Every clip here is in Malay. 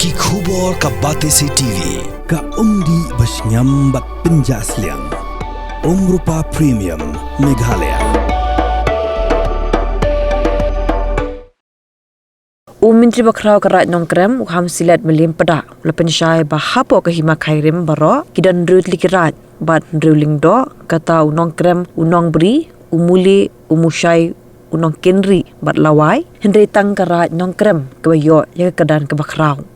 Ki khubor ka Batesi TV ka umdi basnyambak penjaslian Rupa Premium Meghalaya. Menteri Bakrau Kerat Nongkrem Uham Silat Melim Pedak Lepen Syai Bahapo Kahima Khairim Baro Kidan Rut Likirat Bat Ruling Do Kata Nongkrem Unong Beri Umuli Umusyai Unong Kenri Bat Lawai Hendri Tang Kerat Nongkrem Kebayo Ya Kedan ke Bakrau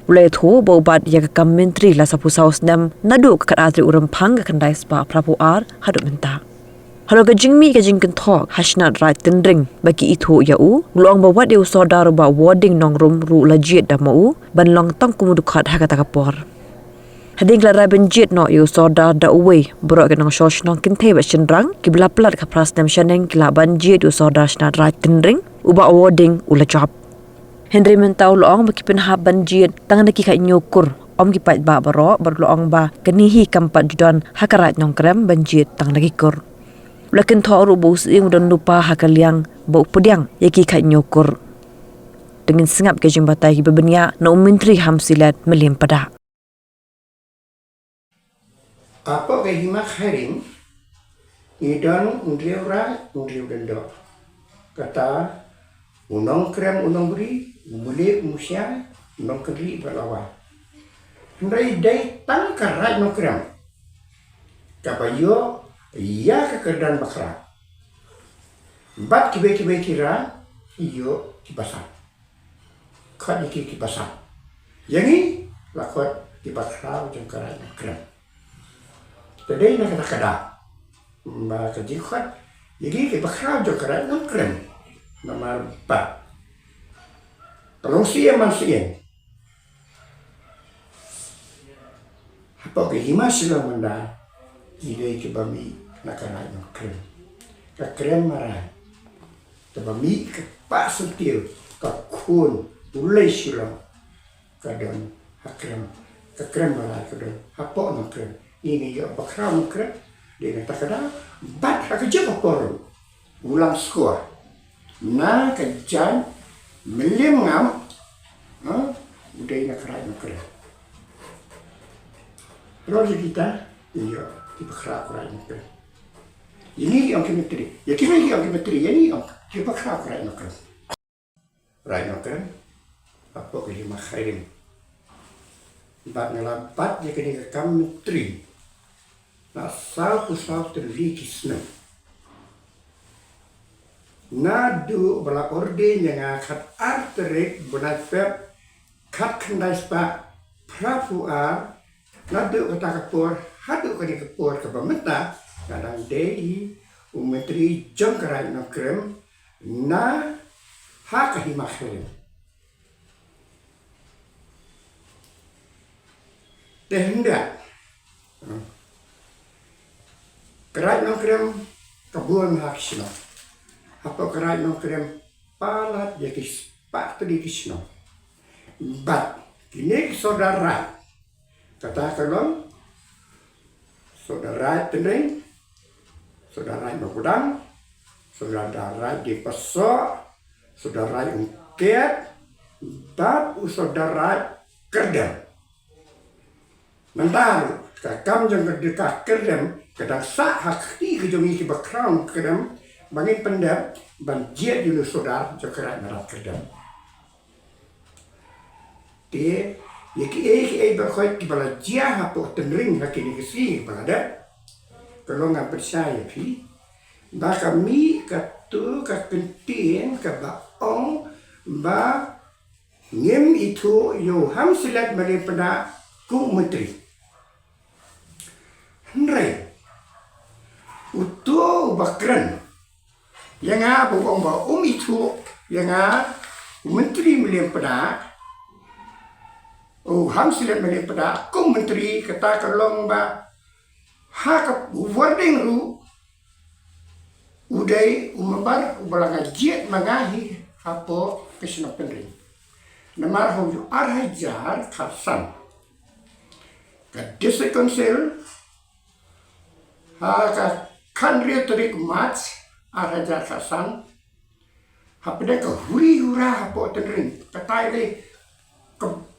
Ulai tu baubat ya ke menteri la sapu saus nam nadu ke atri urempang ke kendai spa prapu ar hadut mentah. Halo gajing mi gajing kentok hasnat right tendring bagi itu ya u luang bawat dia saudara ba warding nongrum ru lajit da mau ban long tong kumudukat hakata kapor. Hading lara benjit no you saudara da uwe borok ke nong shosh nong kinte ba chendrang ki belaplat ka pras nam shaneng kila banjit you saudara snat right tendring uba warding ula job. Henry mentau loong baki penhab banjir tangan neki kat nyukur om kipat ba baro berloong ba kenihi kampat judan hakarat nongkrem banjir tangan neki kur lakin thoru bus ing dan lupa hakaliang bau pediang yaki kat nyukur dengan sengap ke jembatai bebenia no menteri Hamsilat Melim Pedak apa ke himak haring idan undriu dendo kata unong krem unong beri umuli umusyai unong keri berlawan hendai dai tang karai unong krem kapayo ya kekerdan bakra bat kibe kira iyo kibasan kat iki kibasan yangi lakot kibakra jeng karai unong krem tadi nak kata kada ba kajikot yagi kibakra jeng karai unong krem nomor 4 tolong siya man siya apa ke hima sila manda ide ke bami nakarai no krem ka krem marah ke bami ke pak setil ka kun ulai sila kadang hakrem ka krem marah kadang apa no krem ini ya bakra no krem dia kata kada bat hakja pakor ulang skor na kajan melim ngam udah nak kerai nak kerai terus kita iya kita kerai nak kerai ini yang kimetri ya kita yang kimetri ini yang kita kerai nak kerai apa ke lima khairin bat ngelabat ya kini kimetri nasal pusau terlikisna nadu bala orde yang kat arterik bunat pep kat kendai spa prafu ar nadu kata kapur hadu kani kapur ke pemeta kadang dei umetri jongkarai no krem na hakahi makhrim tehenda kerai no krem kabun haksino apa kerai no krem palat ya kis pak tu di kisno bat kini saudara kata kalau saudara teneng saudara no kudang saudara di pesok saudara ungket bat saudara kerdem mentar kakam jang kedekah kerdem kadang sak hakti kejongi ki background kerdem bangin pendap banjir dulu saudara jokeran narat kedam te yaki berkhoi di bala jia hapo tenring hakini kesi balada kalau nggak percaya pi ba kami katu kakentin ka baong ba ngem itu yo Hamsilat Melim Pedak ku menteri hendrai utuh bakran yang apa bawa itu yang menteri Melim Pedak Hamsilat Melim Pedak ku menteri kata kalong ba hak warding ru udai umbar ubalanga jet mangahi hapo kesno pendring namar ho arhajar khasan ka district council ha ka kanri tarik match araja khasan hapde ka huri hura hapo tendring katai le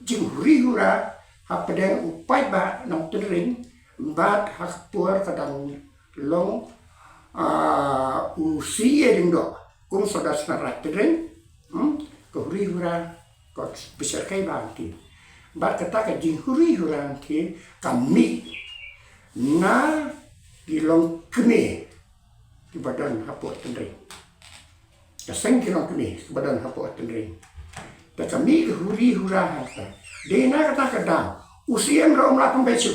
jinguri hura hapadeng upai ba nong tenring bat hakpur kadang long usia ding do kum soda senarat tenring huri hura ko besar kai banti bat kata ka jinguri hura anti kami na dilong kene di badan hapot tenring kaseng kilong kene di badan hapot tenring tak kami huri hura hata dena kata kadang usia rom la pembecu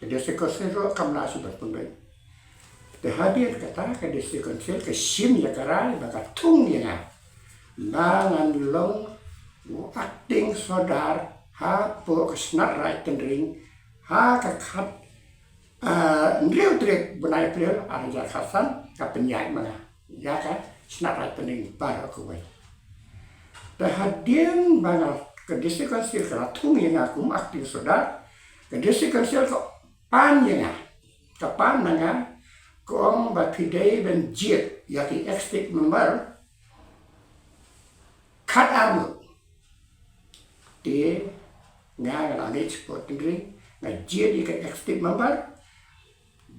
dia sekosel ro kamla subat pembe te hadir kata ka dia sekosel ke sim ya karai baka tung ya langan long acting sodar ha po kesnar rai tendring ha ka khat ndriu trek benai priel arja khasan ka penyai mana ya ka snar rai tendring para ko bai Perhatian banyak kedisi konsil keratung yang aku aktif saudara kedisi konsil kok pan yang kapan nanga kong bapidai ben jet yaki ekstik member kat armut di nggak lagi sport tinggi nggak jet yaki ekstik member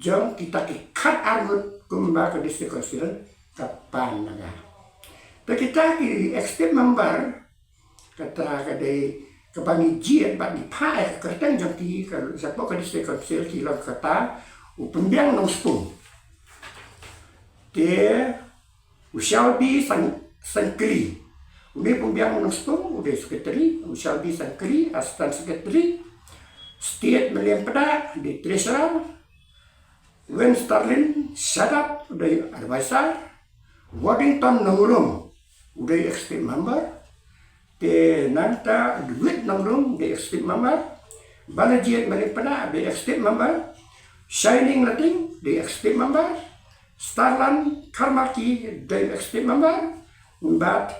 jom kita ki kat armut kumba kedisi konsil kapan nanga kita di ekstrim member kata kadai kebangi jiat bak di pai kertang janti kalau siapa kadai sekonsel kilo kata upembiang nong spung dia shall be sankri udah pembiang nong spung udah sekretari shall be sankri asisten sekretari state meliam pada di treasurer when Starlin shut up udah advisor Waddington nongrum udah ekstrim member de nanta duit nongrum de ekstrim member balajiat melipana de ekstrim member shining lating de ekstrim member starlan karmaki de ekstrim member but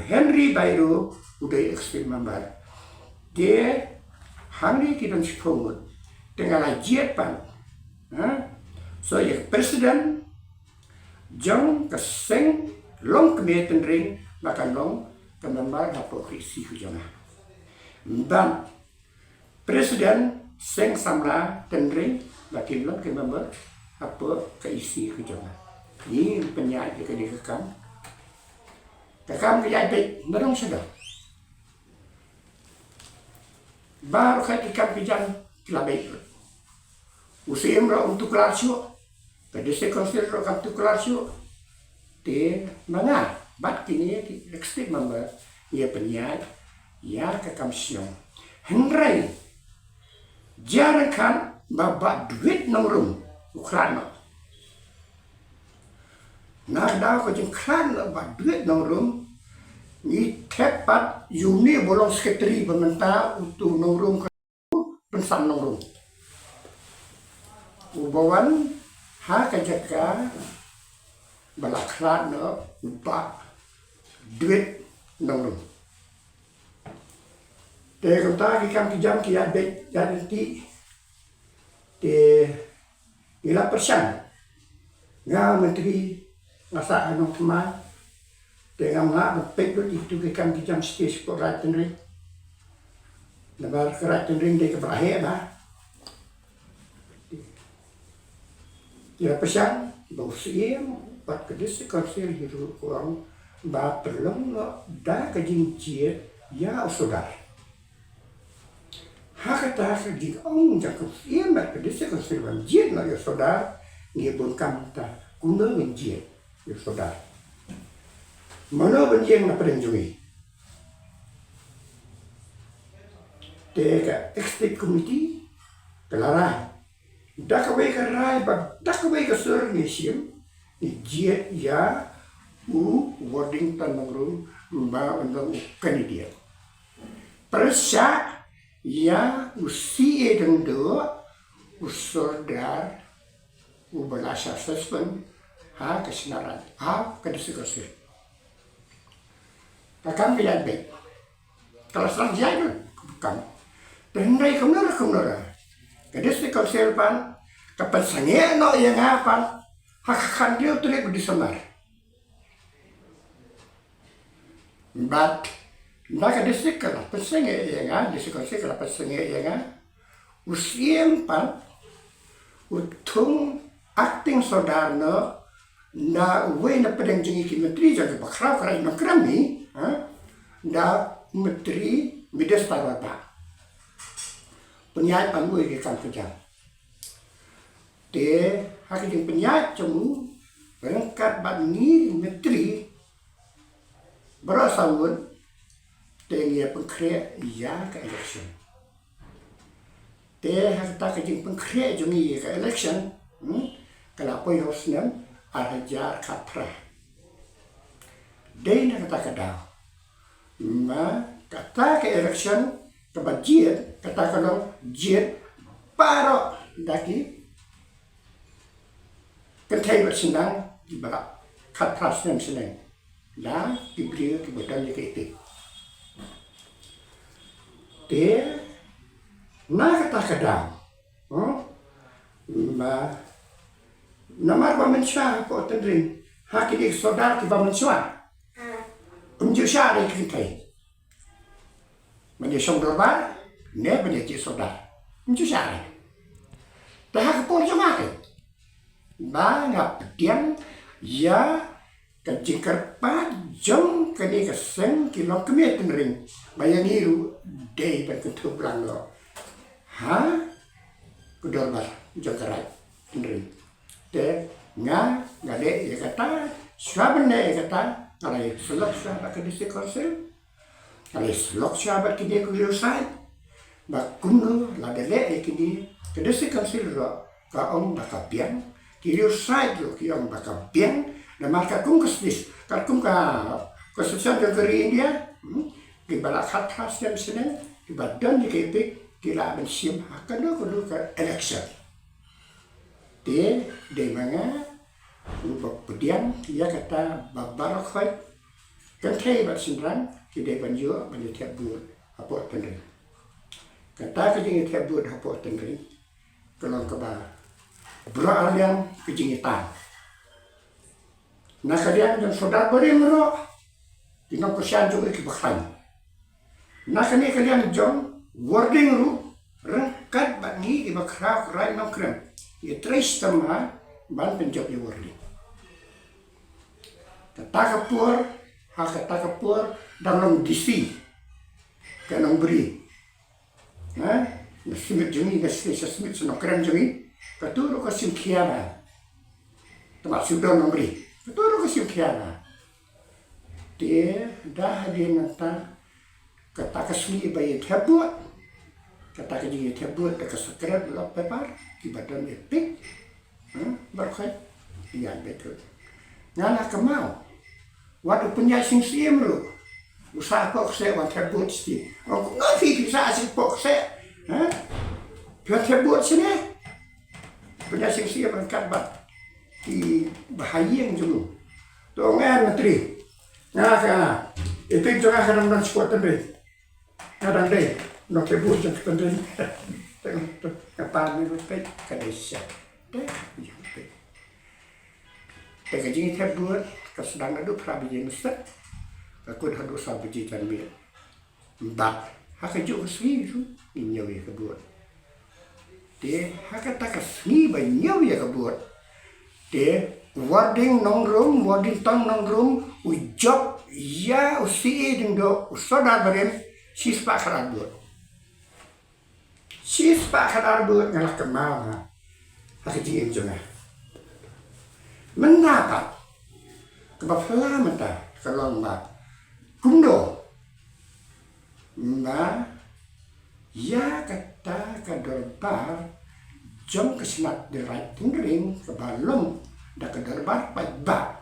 Henry Bairo udah ekstrim member de hari kita sepuluh tinggal ajiat pan so ya presiden jang keseng long kemeten ring makan long kemembar apokrisi hujana dan presiden seng samla tendring makin long kemembar apa keisi hujana ini penyair ke di kekam kaya baik merong sudah baru kaya ikam pijan kelabai usim ro untuk kelasio tadi sekonsel ro kam tu kelasio te mana bat kini ekstrim member ia penyair ya kekamsiong henry jarang kan babak duit nongrum ukrana nada ko jeng klan babak duit nongrum ni tepat yuni bolong sekretari pemerintah untuk nongrum pensan nongrum ubawan ha kajaka balakran no upa duit nongrum te kota ki kam ki jam ki abet jadi te ila persan nga menteri masa anu kemai te ngam pek do itu ki kam ki jam stage por raten ring nabar keraten ring de kebrahe ba ila persan bau siem pat kedis konsil hiru kurang ba perlong no da kajing cie ya saudara hakata kajing ong jakut iem ba kedis konsil ban cie no ya saudara ngebun kamta kuno ben cie ya saudara mana ben cie na perenjui teka executive committee kelara da kawai karai ba da kawai ka sur ngisim jet ya Waddington nongrum ba untuk kandidat persa ya usia dengdo usodar ubalasa sespen ha kesenaran ha kediskusi takkan biar baik kalau serang jaya bukan dan mereka kumnora kediskusi pan kapan sange no yang apa hakakan dia tuh di semar. But Naka desik kala pesenge yang desik kala pesenge yang usiem pan utung acting sodarno na we na pedang jengi ki menteri jaga bakra kara ino krami da menteri mides parwata penyai panggui ke kan pejam te hak jeng penyai cemu berangkat bat ni menteri berasawun tengia pengkre ya ke election te hak ta ke jeng pengkre jungi ke election kala poi hosnem arajar kapra dei na kata kada ma kata ke election ke budget kata kalau jet paro daki kentai bersenang di bawah kapra senang la diberi ke badan ke itu te na kata kada ma namar ba mensha ko tendring haki di sodar ki ba mensha unju sha de kai manje song dorba ne manje ki sodar unju sha de ta hak po jama ke ba ngap tiang ya kajikar pa jong kani kaseng ki lo kemi tendring bayangiru dei pa kutu blanglo ha kudorba jongkarai tendring te nga de ya kata swabne ya kata kalau selok swab ke disi konsel kalau selok swab ke dia kuriosai ba kuno la de le ke di ke disi konsel ro ka om ba kapian kuriosai ro ki om ba kapian na marka kum kesdis kar kum ka konstitusi negeri India di balak khatras dan senen di badan di kepik kira ben sim hakado kudu ke election de manga ubak pediang ia kata babar khoi kan thei bat sinran ki de ban yo ban tiap bu apo tendri kata ke jing tiap bu apo tendri kelong ke ba bro alian ke jing tan na kalian dan saudara beri mero tinong ko sian jo ki bakhan na kalian jong wording ru rangkat bat ni ki bakra krai no krem ya tres sama ban penjok ya warli kata kapur dalam disi kanong beri na simit jungi na simit sono keren jungi katuro ko sim kiana tamak sudah nong beri katuro ko sim kiana dia dah dia nata kata kasli bayi tabut kata kejing tabut dekat sekret lop pepar di badan epik berkai iya betul ngana kemau waktu penyasing siem lu usaha kok saya wan tabut sti ngafi bisa asik kok saya dia tabut sini penyasing siem angkat bat di bahayang julu dongan menteri ngaka epik jangan kadang dan sekuat tadi kadang deh no tabut jangan tadi kapan ni rupet kadesya Kajing tabut kesedang adu prabi mesat aku dah dosa beji dan bil mbak hak juk swi tu nyau ya kebut de hak tak swi ba nyau ya kebut de wording nongrum wording tong nongrum ujok ya usi dindo usodar beren sispa kharabut ngalah kemal hak jing jona mendapat kebapala menta kalau mbak kundo mbak ya kata kadorbar jom kesenat derai tindring kebalum dah kadorbar paiba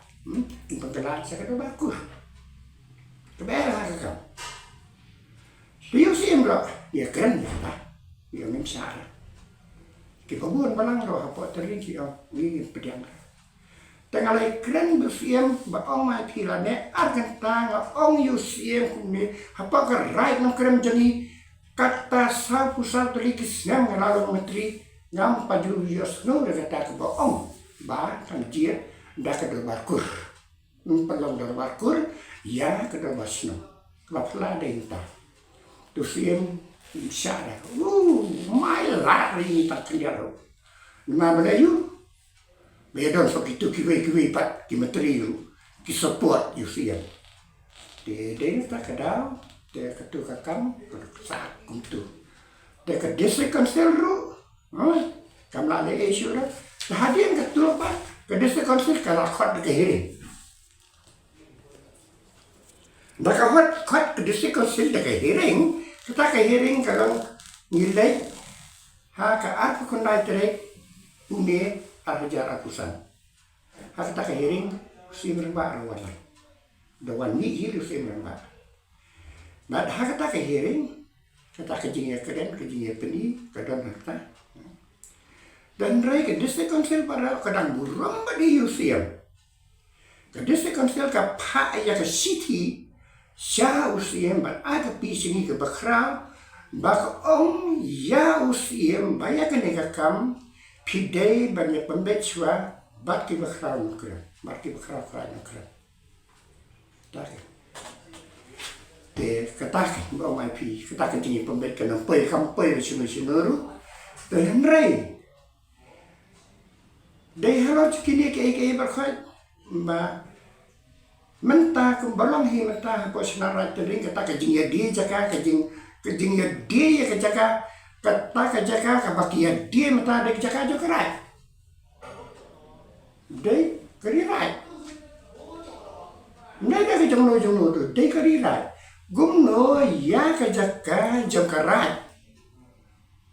pengkelan saya kadorbar kur kebela kakak bius imro ya keren ya lah ya memsar kibabun balang roh apa terinci ini pedang Tengalai keren bersiem baong mati lane argan tanga ong yusiem kumi apa kerai nong keren jani kata sa pusat terikis nem ngalalu menteri ngam paju yos no kata ke baong ba kan jir dah ke barkur pelong dar barkur ya ke dar basno Lapla denta. Tu siem syara. Mai lari tak kenal. Ma Melayu. Bedon so kitu kiwi pat ki menteri ki support you siem. De tak kadau, de katu kakam sak kuntu. De ka desa konsel ru. Kam la le isu dah. Hadian katu apa? Ka desa konsel kala khot ke hiring. Baka khot ke desa konsel de ke hiring, kita ke hiring kalau nilai ha ka aku kondai tere une ajar akusan. Ha kita ke hiring si merba rawan. Dawan ni hiru si merba. Nah, ha kita ke hiring, kita ke jingnya keren, ke jingnya peni, ke don harta. Dan mereka desa konsel para kadang burung di Yusiam. Ke desa konsel ke pa ya ke city, sya Usiam ban ada pisini ke bakra, bak ya Usiam banyak ke kam pidai banyak pembecwa bat ki bakra nukra, bat ki bakra nukra. Tak. Te katakan bawa mai pi, katakan tinggi pembet kena pai kampai sinu dan rai. Dai halo kini ke berkhot ba mentah ke balong hi mentah po senarai tering kata ke jingya dia jaka ke jingya dia ke jaka kata ke jaka ke bakia dia mentah de jaka jo kerai. Dai kerirai. Nai ke jongno tu dai kerirai. Gumno ya ke jaka jam kerai.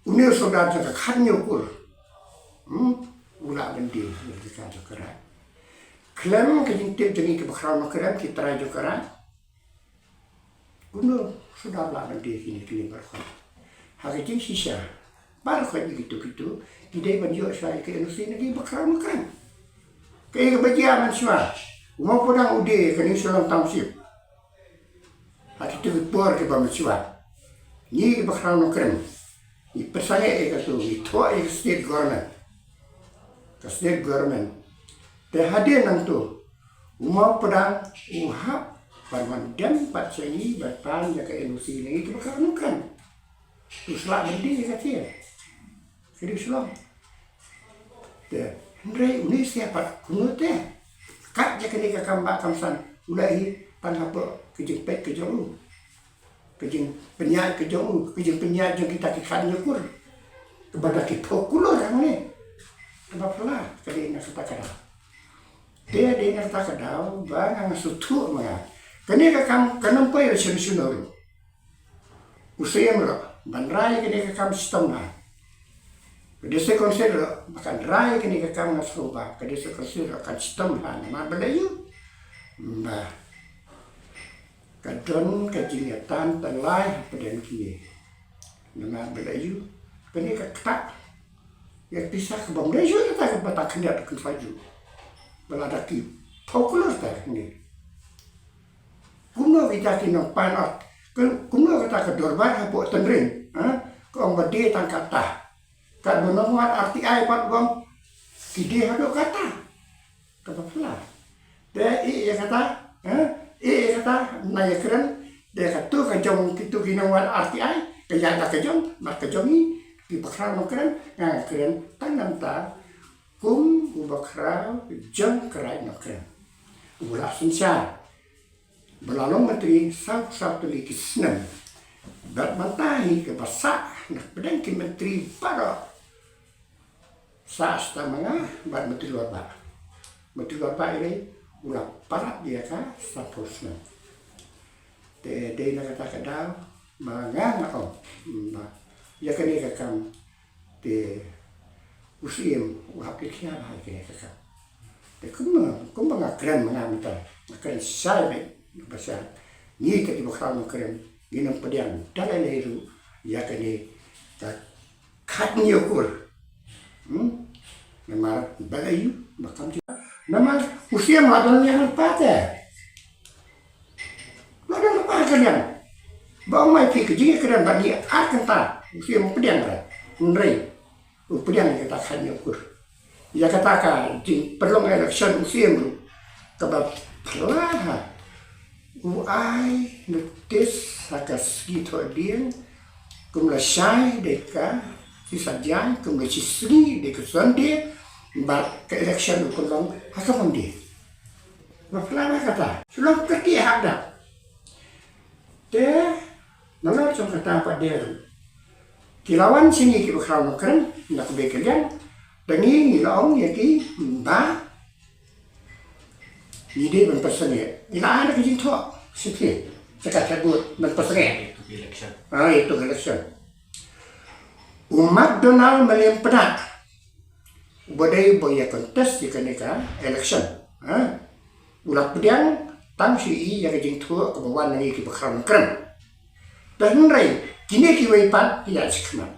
Unir saudara jaka khan nyukur. Ulah bendi mereka jokeran. Klaim kejintip jengi ke bakral makaran kita raja jokeran. Kuno sudah lah bendi kini kini berkhot. Hari jeng sisa berkhot begitu tidak banjir saya ke Indonesia lagi bakral makaran. Ke kebajian semua. Umur podang ude kini sulam tamsip. Hari tu bor ke bamiswa. Ni ke bakral makaran. Ni persangnya itu itu state government. State government. Te hadir nang tu. Umau pedang uhap parman dem pat sengi batang ya ke Indonesia ni itu bukan. Tu selak bendi ya kata. Kiri selang. Te Andre ini siapa kuno te. Kat ya kini ke kambak kamsan. Ulai panapa kejempet ke jauh. Kejeng penyak ke jauh. Kejeng penyak yang kita kikan nyukur. Kepada kita kulo orang ni. Sebab lah kali nak setakada. Dia nak setakada, bang sutu mana. Kini kakam kenampai resolusi naru. Usia mula, bandrai kini kakam sistem na. Kedisi konser makan rai kini kakam nasuba. Kedisi konser akan sistem na. Nama belayu, bah. Kadon kejingatan terlai pada kini. Nama belayu, kini kakak. Ya bisa ke Malaysia kita ke Batak Kenyak ke Faju. Belada ki popular tak ni. Kuno kita kini panat. Kuno kita ke Dorban hapo tendring. Ke orang berde tang kata. Kan menemuan RTI pat bang. Kide hado kata. Kata pula. Dia ya kata. Kata naya keren. Dia kata kejong kitu kinawan RTI. Kejang kejong. Mak kejong ni. Di bakral makaran, keren tanam ta, bakral jam kerai makaran. Ulah sensia, belalong menteri satu lagi senam. Bat mantahi ke basak, nak pedang ke menteri para. Saat manga, bat menteri luar ba. Menteri luar ba ini ulah parat dia ka satu senam. Dia nak kata kadang, manga ngau. Ya kini kakam di usim wahap likhya lah kini kakam. Di kumang keren mengambil, keren saya besar. Ni kati bakal keren ginam pediang dalam leru ya kini kat nyukur. Nama balayu makam juga. Nama usia madan yang pada. Madan apa kalian? Bang mai fikir jika keren bagi akan tak. Usia pedang lah, menrai, pedang kita hanya ukur. Ya katakan, perlu election usia tu, sebab pelah, ai notis hakas gitu dia kum la shai deka si sajang kum la chisri deka sonde ba ke election kum long hakam dia ba plana kata sulap kaki ada te nalor som kata pa dia kilawan sini ki bakal makran nak bekalian dangi ngilaong yaki ba ide ban pasane ila ada kijin to sipi sekat tabut ban pasane itu election itu election umat Donald Malem Pedak bodai boya kontes di kaneka election ulat pedang tang si yang kijin to ke bawah nangi ki bakal makran dan rai kini kiwai pat tidak sekena.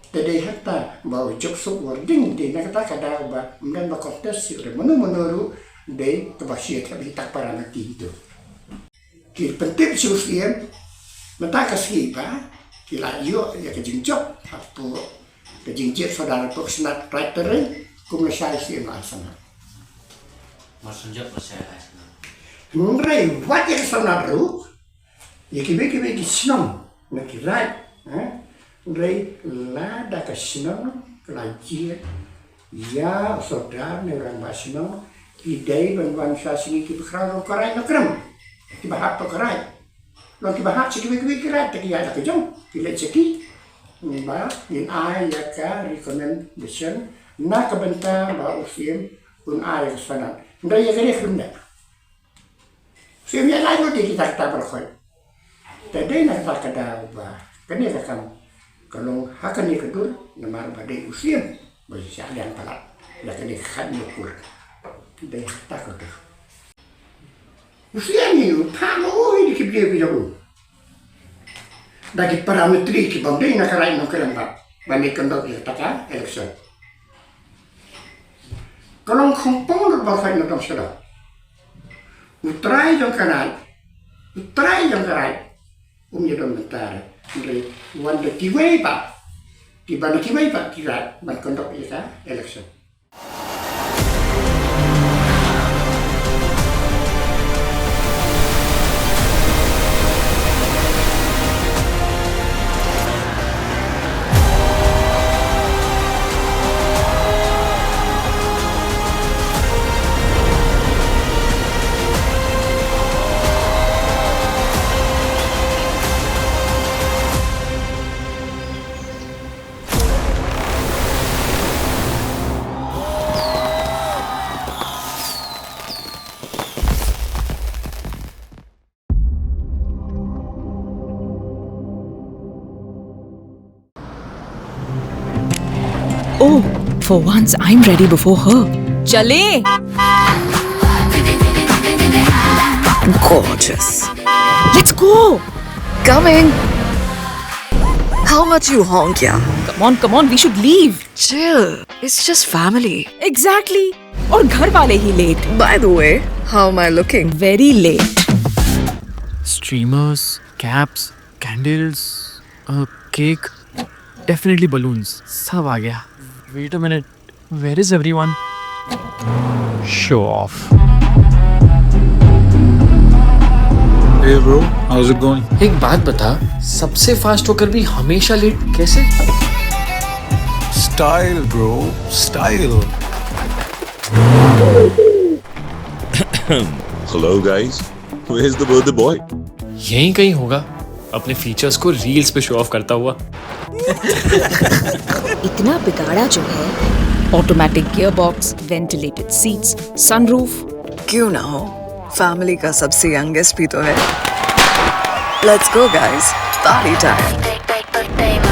Tadi hatta bawa jok sok wording di nak kata kada ba mungkin ba kontes sih menuru de kebasiat tapi tak para nanti itu. Ki penting susian mata kasih ba kila yo ya kejinjok apa kejinjek saudara tok senat writer kumlesai sih sana. Masunjak masih sana. Mungkin wajah sana ru ya kibe di senang nak kirai Rai lada ke senang kelajir ya saudara orang basenang idai bangsa sini ki berkerang karai nakrem ki bahap to karai lo ki bahap siki kibe kirai tak ya ada kejong kilet siki ba in ai ya ka recommendation na ka benta ba usim un ai sana ndai ya kare khunda sim ya lai no di kita berkhoi tadi nak tak ada ba kene rakam kalau hakan ni kedur namar badai usim bisa ada palat dah kene khat nukur dai tak ada usia ni pano ini kibye bilau dari parametri ki bangdai nak rai no keramba bani kandok ya taka election kalau kompong ro ba fai no tam sera utrai jong kanal Dom mentara dari wanda kiwai pak di bana kiwai pak kira ban kondok ika election Oh, for once I'm ready before her. Chale! Gorgeous. Let's go! Coming. How much you honk, yeah? Come on, we should leave. Chill. It's just family. Exactly. और घर वाले ही late. By the way, how am I looking? Very late. Streamers, caps, candles, a cake, definitely balloons. सब आ गया. Wait a minute. Where is everyone? Show off. Hey bro, how's it going? एक बात बता, सबसे फास्ट होकर भी हमेशा लेट कैसे? Style bro, style. Hello guys, where's the birthday boy? यहीं कहीं होगा, अपने फीचर्स को रील्स पे शो ऑफ करता हुआ. इतना बिगाड़ा जो है. Automatic gearbox, ventilated seats, sunroof. क्यों ना हो? Family का सबसे youngest भी तो है. Let's go guys, party time.